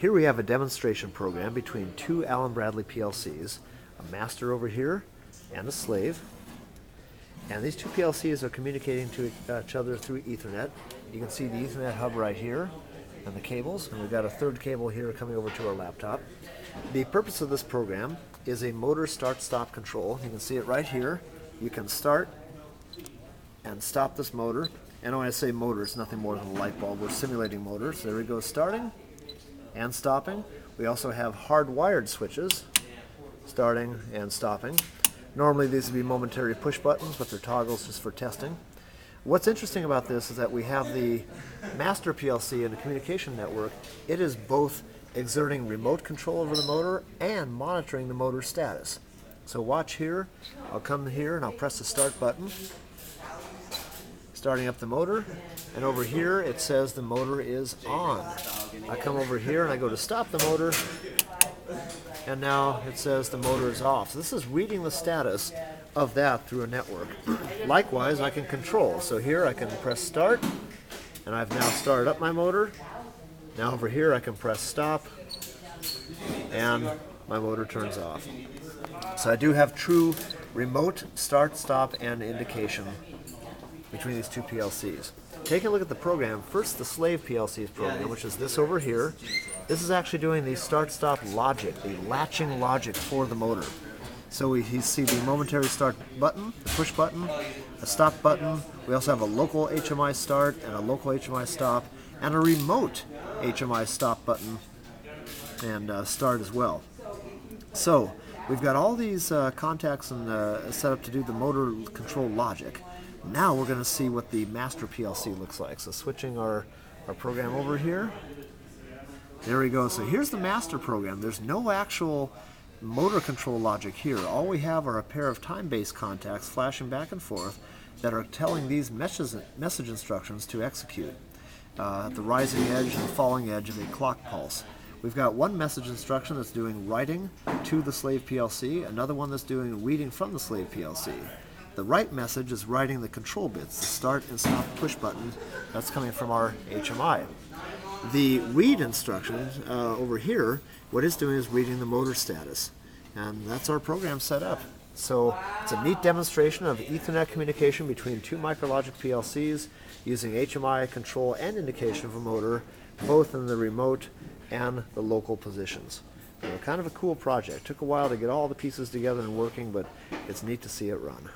Here we have a demonstration program between two Allen Bradley PLCs, a master over here and a slave. And these two PLCs are communicating to each other through Ethernet. You can see the Ethernet hub right here and the cables, and we've got a third cable here coming over to our laptop. The purpose of this program is a motor start-stop control. You can see it right here. You can start and stop this motor. And when I say motor, it's nothing more than a light bulb. We're simulating motors. There we go, starting and stopping. We also have hardwired switches, starting and stopping. Normally these would be momentary push buttons, but they're toggles just for testing. What's interesting about this is that we have the master PLC and the communication network. It is both exerting remote control over the motor and monitoring the motor status. So watch here. I'll come here and I'll press the start button, starting up the motor, and over here it says the motor is on. I come over here and I go to stop the motor, and now it says the motor is off. So this is reading the status of that through a network. Likewise, I can control. So here I can press start, and I've now started up my motor. Now over here I can press stop, and my motor turns off. So I do have true remote start, stop, and indication between these two PLCs. Taking a look at the program, first the slave PLC's program, which is this over here. This is actually doing the start-stop logic, the latching logic for the motor. So we see the momentary start button, the push button, a stop button. We also have a local HMI start and a local HMI stop, and a remote HMI stop button and start as well. So we've got all these contacts and set up to do the motor control logic. Now we're going to see what the master PLC looks like. So switching our program over here. There we go. So here's the master program. There's no actual motor control logic here. All we have are a pair of time-based contacts flashing back and forth that are telling these message instructions to execute at the rising edge and falling edge of a clock pulse. We've got one message instruction that's doing writing to the slave PLC, another one that's doing reading from the slave PLC. The write message is writing the control bits, the start and stop push button. That's coming from our HMI. The read instruction over here, what it's doing is reading the motor status. And that's our program set up. So it's a neat demonstration of Ethernet communication between two Micrologic PLCs using HMI control and indication of a motor, both in the remote and the local positions. So kind of a cool project. Took a while to get all the pieces together and working, but it's neat to see it run.